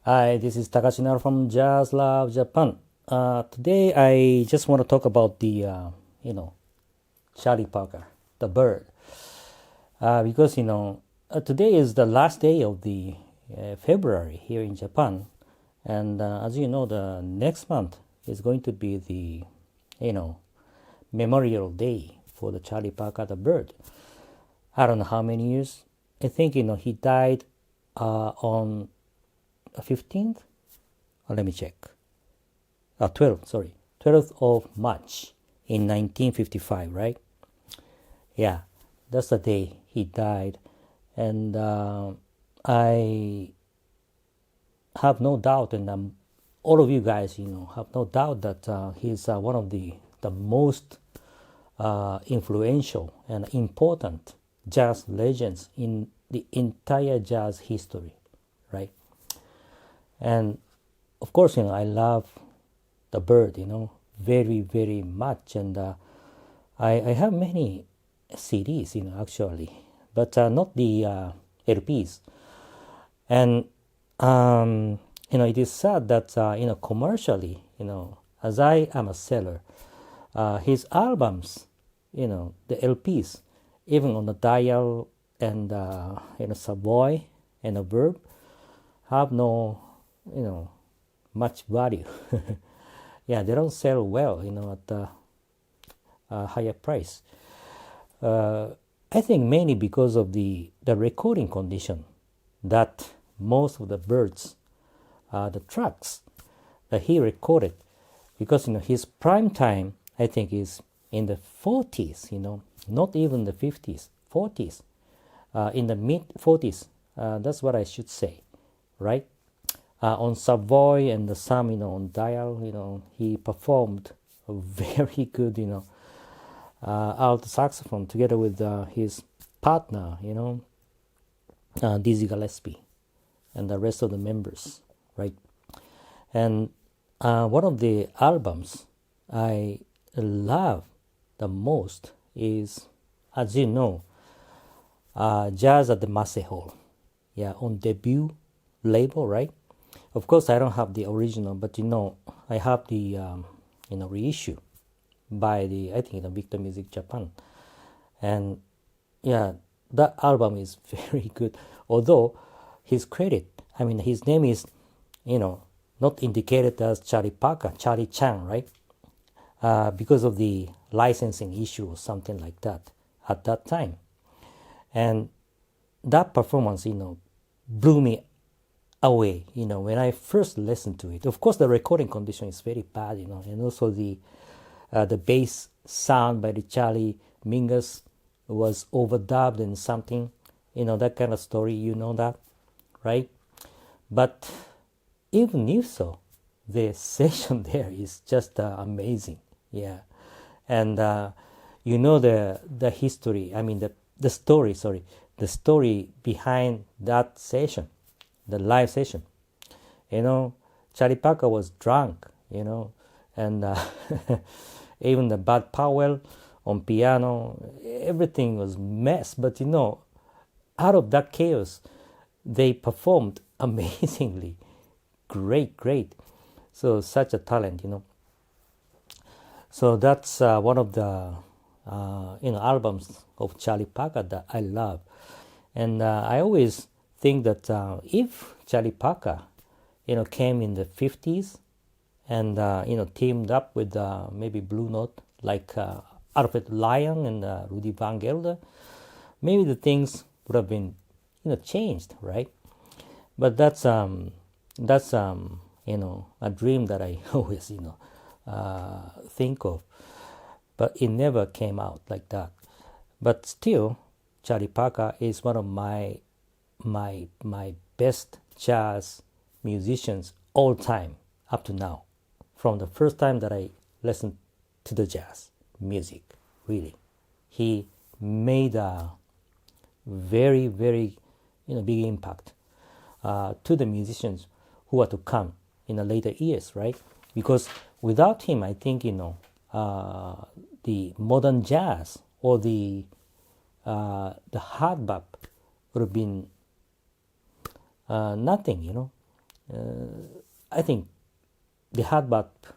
Hi, this is Takashi Naro from Jazz Love Japan. Today I just want to talk about you know, Charlie Parker, the bird, because today is the last day of the February here in Japan, and as you know, the next month is going to be the, you know, Memorial Day for the Charlie Parker, the bird. I don't know how many years. I think he died on 15th. Let me check. 12th, sorry, 12th of March in 1955, right? Yeah, that's the day he died. And I have no doubt, and all of you guys, have no doubt that he's one of the most influential and important jazz legends in the entire jazz history, right? And of course, I love the bird, very, very much. And I have many CDs, actually, but not the LPs. And, it is sad that, commercially, as I am a seller, his albums, the LPs, even on the Dial and, Savoy and a Verb, have no, much value. Yeah, they don't sell well, at a higher price. I think mainly because of the recording condition that most of the birds, the tracks that he recorded, because his prime time I think is in the 40s, not even the 50s, 40s, in the mid 40s. That's what I should say, right? On Savoy and the Sam, on Dial, he performed a very good, alto saxophone together with his partner, Dizzy Gillespie, and the rest of the members, right? And one of the albums I love the most is, as you know, Jazz at the Massey Hall. Yeah, on debut label, right? Of course, I don't have the original, but I have the reissue by I think Victor Music Japan, and yeah, that album is very good. Although his credit, I mean, his name is, not indicated as Charlie Parker, Charlie Chan, right? Because of the licensing issue or something like that at that time, and that performance, blew me away, when I first listened to it. Of course, the recording condition is very bad, and also the bass sound by the Charlie Mingus was overdubbed and something, that kind of story, that, right? But even if so, the session there is just amazing, yeah. And the history, I mean the story, sorry, the story behind that session, the live session. Charlie Parker was drunk, and even the Bud Powell on piano, everything was mess. But out of that chaos, they performed amazingly, great. So such a talent, So that's one of the albums of Charlie Parker that I love, and I always think that if Charlie Parker, came in the 50s and teamed up with maybe Blue Note like Alfred Lyon and Rudy Van Gelder, maybe the things would have been changed, right? But that's a dream that I always think of, but it never came out like that. But still, Charlie Parker is one of my best jazz musicians all time up to now, from the first time that I listened to the jazz music. Really, he made a very, very big impact to the musicians who are to come in the later years, right? Because without him, I think the modern jazz or the hard bop would have been nothing, I think the hard bop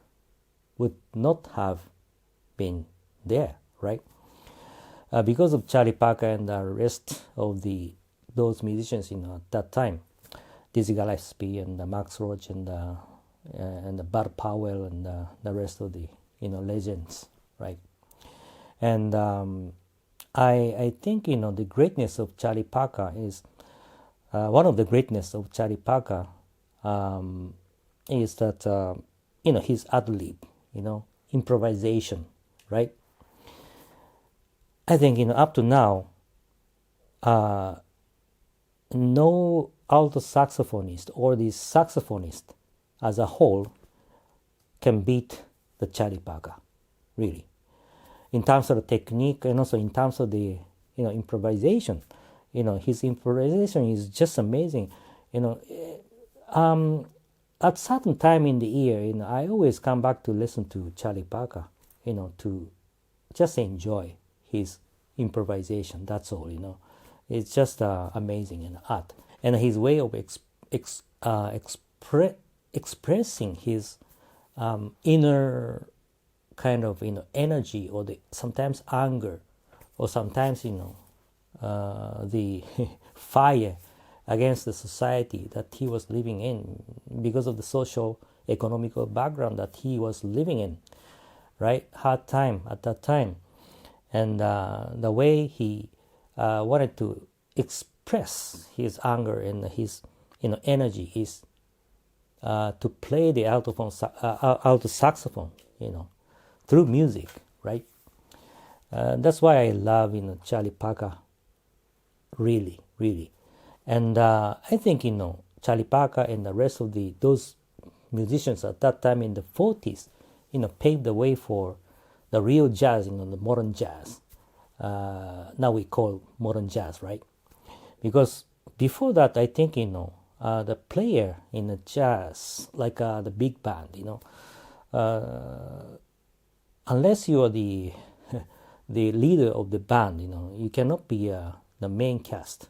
would not have been there, right? Because of Charlie Parker and the rest of those musicians, at that time, Dizzy Gillespie and Max Roach and the Bud Powell and the rest of the legends, right? And I think the greatness of Charlie Parker is one of the greatness of Charlie Parker is that his ad lib, improvisation, right? I think up to now, no alto saxophonist or the saxophonist as a whole can beat the Charlie Parker, really, in terms of the technique and also in terms of the improvisation. His improvisation is just amazing. At certain time in the year, I always come back to listen to Charlie Parker, to just enjoy his improvisation. That's all. It's just amazing in art, and his way of expressing his inner kind of energy, or sometimes anger, or sometimes the fire against the society that he was living in because of the social economical background that he was living in, right? Hard time at that time. And the way he wanted to express his anger and his energy is to play the alto saxophone, through music, right? That's why I love Charlie Parker, really, really. And I think Charlie Parker and the rest of those musicians at that time in the 40s, paved the way for the real jazz, the modern jazz. Now we call modern jazz, right? Because before that, I think the player in the jazz, like the big band, unless you are the the leader of the band, you cannot be the main cast.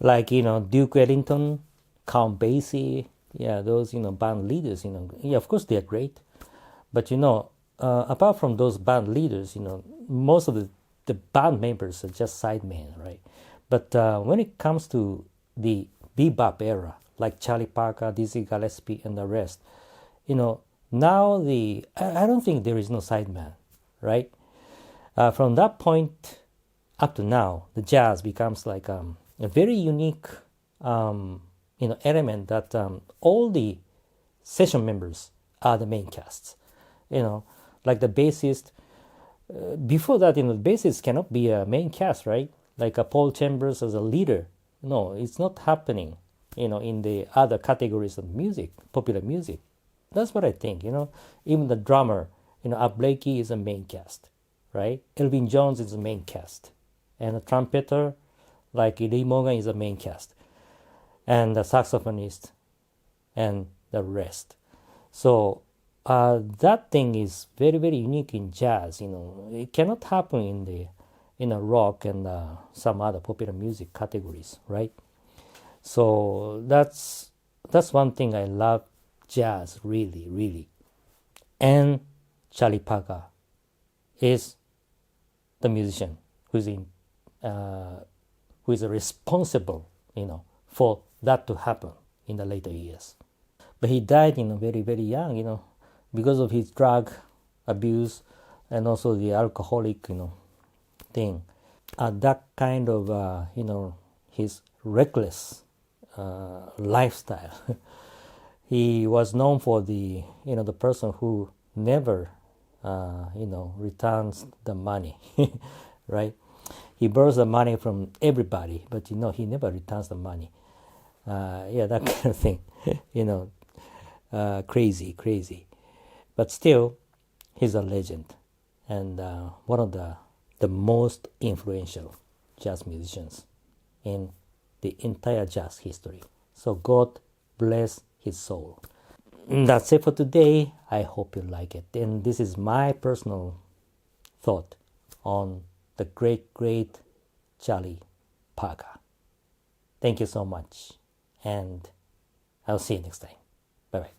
Like Duke Ellington, Count Basie, those band leaders, of course they are great, but apart from those band leaders, most of the band members are just sidemen, right? But when it comes to the bebop era, like Charlie Parker, Dizzy Gillespie, and the rest, now I don't think there is no sideman, right? From that point up to now, the jazz becomes like a very unique element that all the session members are the main casts. Like the bassist. Before that, the bassist cannot be a main cast, right? Like a Paul Chambers as a leader. No, it's not happening. In the other categories of music, popular music. That's what I think. Even the drummer, Art Blakey is a main cast, right? Elvin Jones is a main cast, and a trumpeter like Lee Morgan is a main cast, and the saxophonist, and the rest. So that thing is very, very unique in jazz. It cannot happen in a rock and some other popular music categories, right? So that's one thing I love jazz, really, really. And Charlie Parker is the musician who is responsible, for that to happen in the later years. But he died, very, very young, because of his drug abuse and also the alcoholic, thing. That kind of, his reckless lifestyle. He was known for the person who never, returns the money, right? He borrows the money from everybody, but he never returns the money. That kind of thing, crazy. But still, he's a legend and one of the most influential jazz musicians in the entire jazz history. So God bless his soul. That's it for today. I hope you like it. And this is my personal thought on the great, great Charlie Parker. Thank you so much. And I'll see you next time. Bye bye.